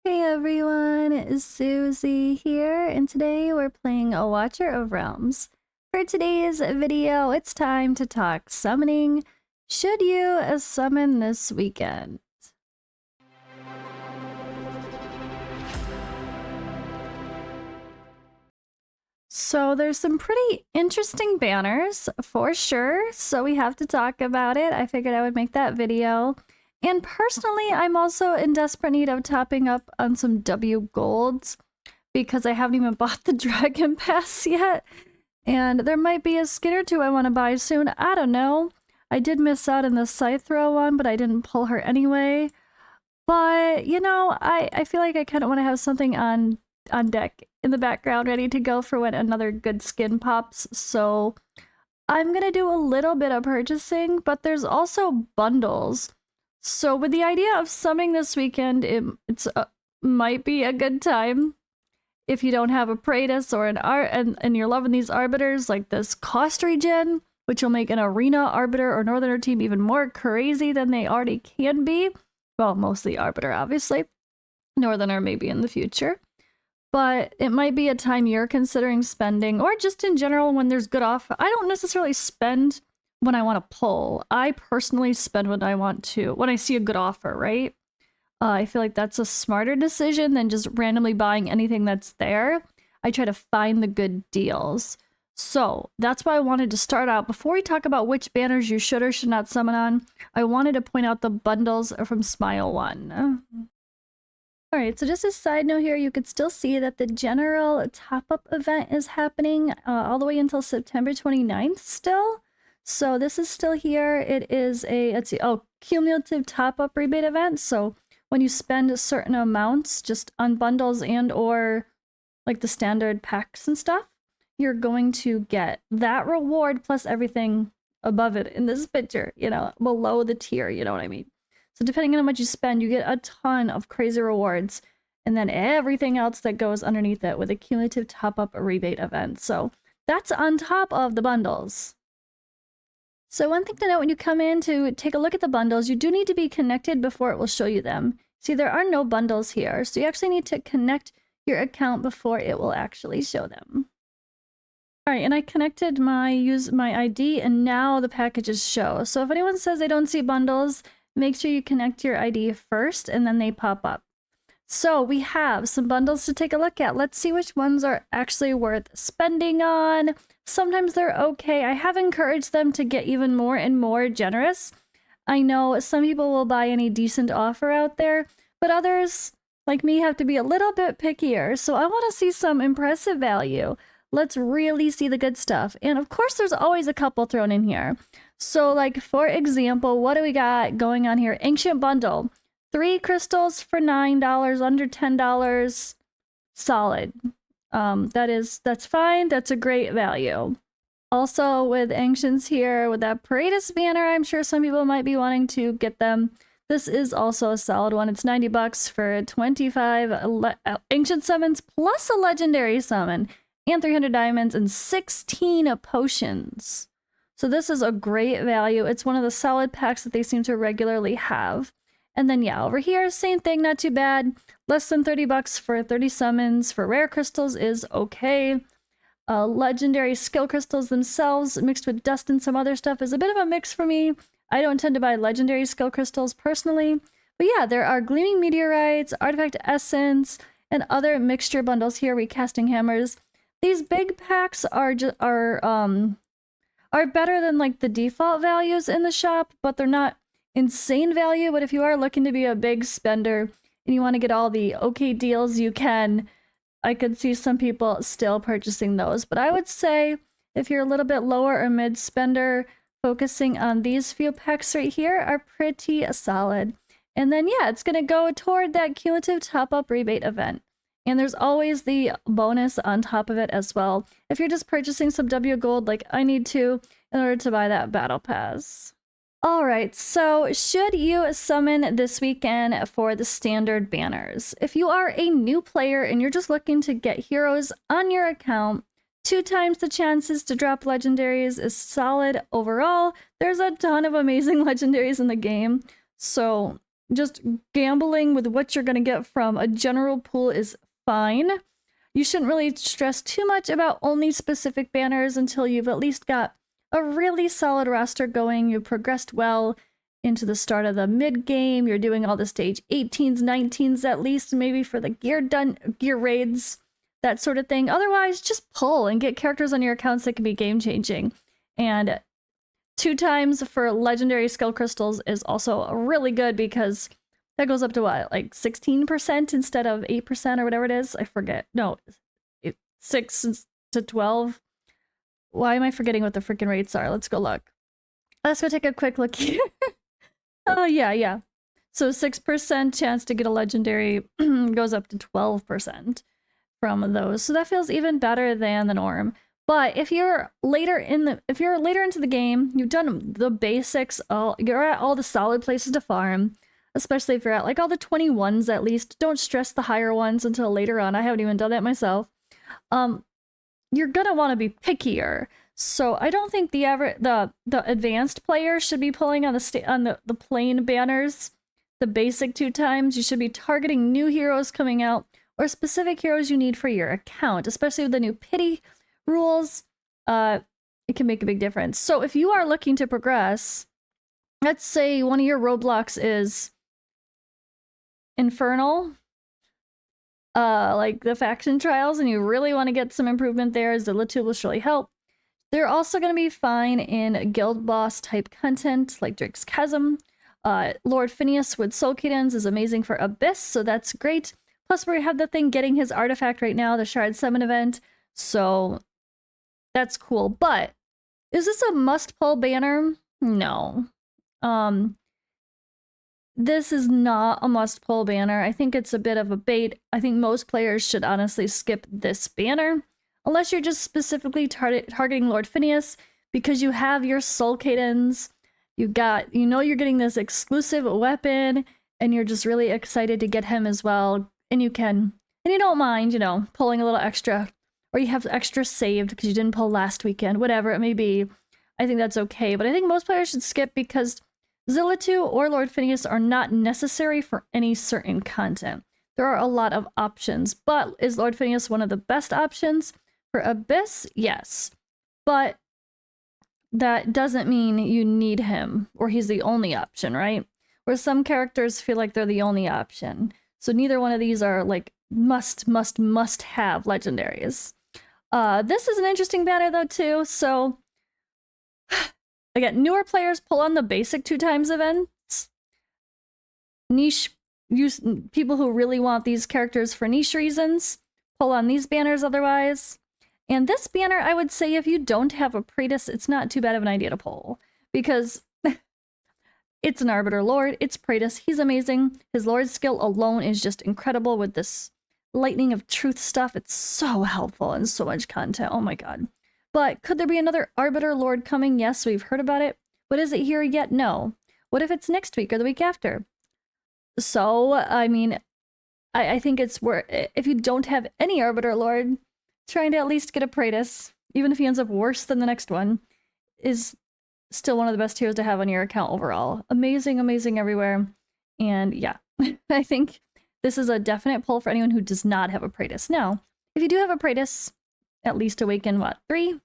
Hey everyone, it's Suzi here, and today we're playing a Watcher of Realms. For today's video, it's time to talk summoning. Should you summon this weekend? So there's some pretty interesting banners for sure, so we have to talk about it. I figured I would make that video. And personally, I'm also in desperate need of topping up on some W golds because I haven't even bought the Dragon Pass yet. And there might be a skin or two I want to buy soon. I don't know. I did miss out on the Scythro one, but I didn't pull her anyway. But, you know, I feel like I kind of want to have something on deck in the background ready to go for when another good skin pops. So I'm going to do a little bit of purchasing, but there's also bundles. So with the idea of summoning this weekend, it's might be a good time if you don't have a Praetus or an and you're loving these arbiters like this cost regen, which will make an arena arbiter or northerner team even more crazy than they already can be. Well, mostly arbiter, obviously. Northerner maybe in the future. But it might be a time you're considering spending, or just in general when there's good offer. I don't necessarily spend when I want to pull. I personally spend when I want to, when I see a good offer, right? I feel like that's a smarter decision than just randomly buying anything that's there. I try to find the good deals. So that's why I wanted to start out. Before we talk about which banners you should or should not summon on, I wanted to point out the bundles from Smile 1. Alright, so just a side note here, you could still see that the general top-up event is happening all the way until September 29th still. So this is still here. It is a, let's see, cumulative top-up rebate event. So when you spend certain amounts just on bundles and or like the standard packs and stuff, you're going to get that reward plus everything above it in this picture, you know, below the tier, you know what I mean? So depending on how much you spend, you get a ton of crazy rewards, and then everything else that goes underneath it with a cumulative top-up rebate event. So that's on top of the bundles. So one thing to note when you come in to take a look at the bundles, you do need to be connected before it will show you them. See, there are no bundles here, so you actually need to connect your account before it will actually show them. All right, and I connected my ID, and now the packages show. So if anyone says they don't see bundles, make sure you connect your ID first, and then they pop up. So we have some bundles to take a look at. Let's see which ones are actually worth spending on. Sometimes they're okay. I have encouraged them to get even more and more generous. I know some people will buy any decent offer out there, but others, like me, have to be a little bit pickier. So I want to see some impressive value. Let's really see the good stuff. And of course, there's always a couple thrown in here. So like, for example, what do we got going on here? Ancient Bundle. 3 crystals for $9, under $10. Solid. That's fine. That's a great value. Also with Ancients here, with that Praetus banner, I'm sure some people might be wanting to get them. This is also a solid one. It's 90 bucks for 25 Ancient Summons plus a Legendary Summon, and 300 diamonds and 16 potions. So this is a great value. It's one of the solid packs that they seem to regularly have. And then yeah, over here, same thing, not too bad. Less than 30 bucks for 30 summons for rare crystals is okay. Legendary skill crystals themselves mixed with dust and some other stuff is a bit of a mix for me. I don't tend to buy legendary skill crystals personally. But yeah, there are gleaming meteorites, artifact essence, and other mixture bundles here, recasting hammers. These big packs are better than like the default values in the shop, but they're not insane value. But if you are looking to be a big spender and you want to get all the okay deals you can, I could see some people still purchasing those. But I would say if you're a little bit lower or mid spender, focusing on these few packs right here are pretty solid. And then yeah, it's going to go toward that cumulative top-up rebate event. And there's always the bonus on top of it as well, if you're just purchasing some W gold like I need to in order to buy that battle pass. Alright, so should you summon this weekend for the standard banners? If you are a new player and you're just looking to get heroes on your account, 2 times the chances to drop legendaries is solid overall. There's a ton of amazing legendaries in the game, so just gambling with what you're going to get from a general pool is fine. You shouldn't really stress too much about only specific banners until you've at least got a really solid roster going. You've progressed well into the start of the mid game. You're doing all the stage 18s, 19s at least, maybe for the gear raids, that sort of thing. Otherwise, just pull and get characters on your accounts that can be game changing. And 2 times for legendary skill crystals is also really good because that goes up to what, like 16% instead of 8% or whatever it is? I forget. No, 6 to 12. Why am I forgetting what the freaking rates are? Let's go look. Let's go take a quick look here. Oh, yeah. So 6% chance to get a legendary goes up to 12% from those. So that feels even better than the norm. But if you're later into the game, you've done the basics, you're at all the solid places to farm, especially if you're at like all the 21s at least. Don't stress the higher ones until later on. I haven't even done that myself. You're gonna want to be pickier. So I don't think the advanced player should be pulling on the plain banners, the basic 2 times. You should be targeting new heroes coming out or specific heroes you need for your account, especially with the new pity rules. It can make a big difference. So if you are looking to progress, let's say one of your roadblocks is Infernal, like the faction trials, and you really want to get some improvement there, Zilla2 will surely help. They're also going to be fine in guild boss type content like Drake's Chasm. Lord Phineas with Soul Cadence is amazing for Abyss, so that's great. Plus we have the thing getting his artifact right now, the Shard Summon event, so that's cool. But is this a must-pull banner? No. This is not a must-pull banner. I think it's a bit of a bait. I think most players should honestly skip this banner, unless you're just specifically targeting Lord Phineas because you have your Soul Cadence. You know you're getting this exclusive weapon, and you're just really excited to get him as well. And you don't mind, pulling a little extra, or you have extra saved because you didn't pull last weekend, whatever it may be. I think that's okay. But I think most players should skip because Zilla2 or Lord Phineas are not necessary for any certain content. There are a lot of options, but is Lord Phineas one of the best options? For Abyss, yes. But that doesn't mean you need him or he's the only option, right? Where some characters feel like they're the only option. So neither one of these are like must have legendaries. This is an interesting banner though too. So again, newer players pull on the basic 2 times events. People who really want these characters for niche reasons pull on these banners otherwise. And this banner, I would say if you don't have a Praetus, it's not too bad of an idea to pull. Because it's an Arbiter Lord, it's Praetus, he's amazing. His Lord skill alone is just incredible with this Lightning of Truth stuff. It's so helpful and so much content, oh my god. But could there be another Arbiter Lord coming? Yes, we've heard about it. But is it here yet? No. What if it's next week or the week after? So, I mean, I think it's worth, if you don't have any Arbiter Lord, trying to at least get a Praetus, even if he ends up worse than the next one, is still one of the best heroes to have on your account overall. Amazing, amazing everywhere. And yeah, I think this is a definite pull for anyone who does not have a Praetus. Now, if you do have a Praetus, at least Awaken, 3?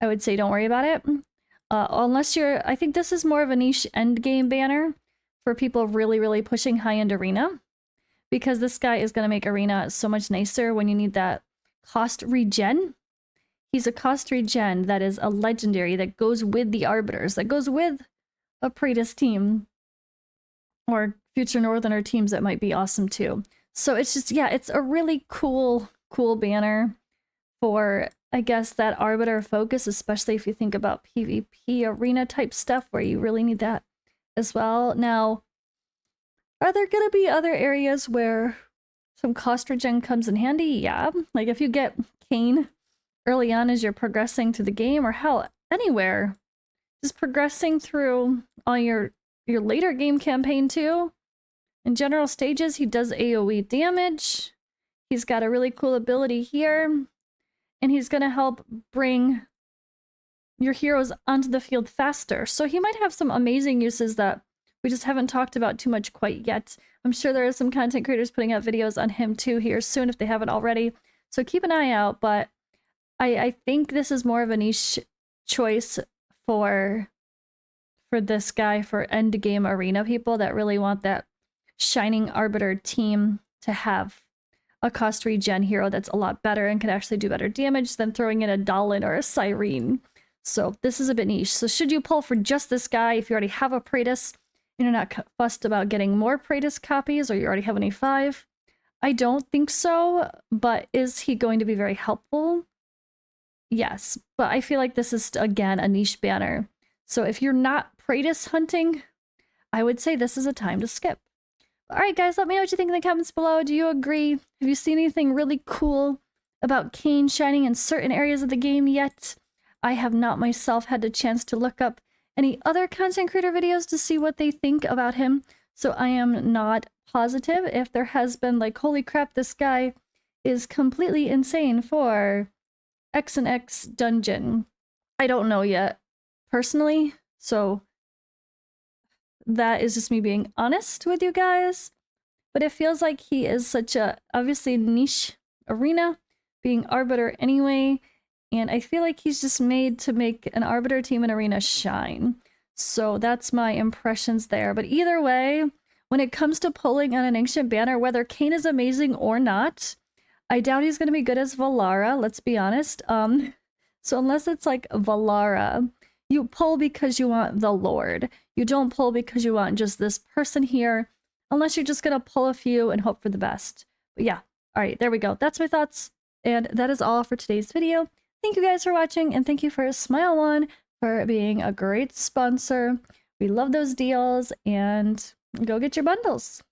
I would say don't worry about it. Unless I think this is more of a niche endgame banner for people really pushing high-end Arena. Because this guy is going to make Arena so much nicer when you need that cost regen. He's a cost regen that is a legendary that goes with the Arbiters, that goes with a Praetus team. Or future Northerner teams that might be awesome too. So it's just, yeah, it's a really cool banner for, I guess, that Arbiter focus, especially if you think about PvP arena type stuff where you really need that as well. Now, are there going to be other areas where some cost regen comes in handy? Yeah, like if you get Kane early on as you're progressing through the game, or hell, anywhere. Just progressing through all your later game campaign too. In general stages, he does AoE damage. He's got a really cool ability here. And he's going to help bring your heroes onto the field faster. So he might have some amazing uses that We just haven't talked about too much quite yet. I'm sure there are some content creators putting out videos on him too here soon if they haven't already. So keep an eye out, but I think this is more of a niche choice for this guy, for end game arena people that really want that Shining Arbiter team to have a cost regen hero that's a lot better and can actually do better damage than throwing in a Dalin or a Cyrene. So this is a bit niche. So should you pull for just this guy if you already have a Praetus and you're not fussed about getting more Praetus copies, or you already have an A5? I don't think so, but is he going to be very helpful? Yes, but I feel like this is, again, a niche banner. So if you're not Praetus hunting, I would say this is a time to skip. Alright guys, let me know what you think in the comments below. Do you agree? Have you seen anything really cool about Kayn shining in certain areas of the game yet? I have not myself had the chance to look up any other content creator videos to see what they think about him, so I am not positive if there has been like, holy crap, this guy is completely insane for X and X dungeon. I don't know yet, personally, so that is just me being honest with you guys. But it feels like he is such a, obviously, niche arena, being Arbiter anyway, and I feel like he's just made to make an Arbiter team in arena shine. So that's my impressions there. But either way, when it comes to pulling on an Ancient banner, whether Kayn is amazing or not, I doubt he's going to be good as Valara, let's be honest. So unless it's like Valara, you pull because you want the Lord. You don't pull because you want just this person here, unless you're just going to pull a few and hope for the best. But yeah, all right, there we go. That's my thoughts, and that is all for today's video. Thank you guys for watching, and thank you for Smile One for being a great sponsor. We love those deals, and go get your bundles.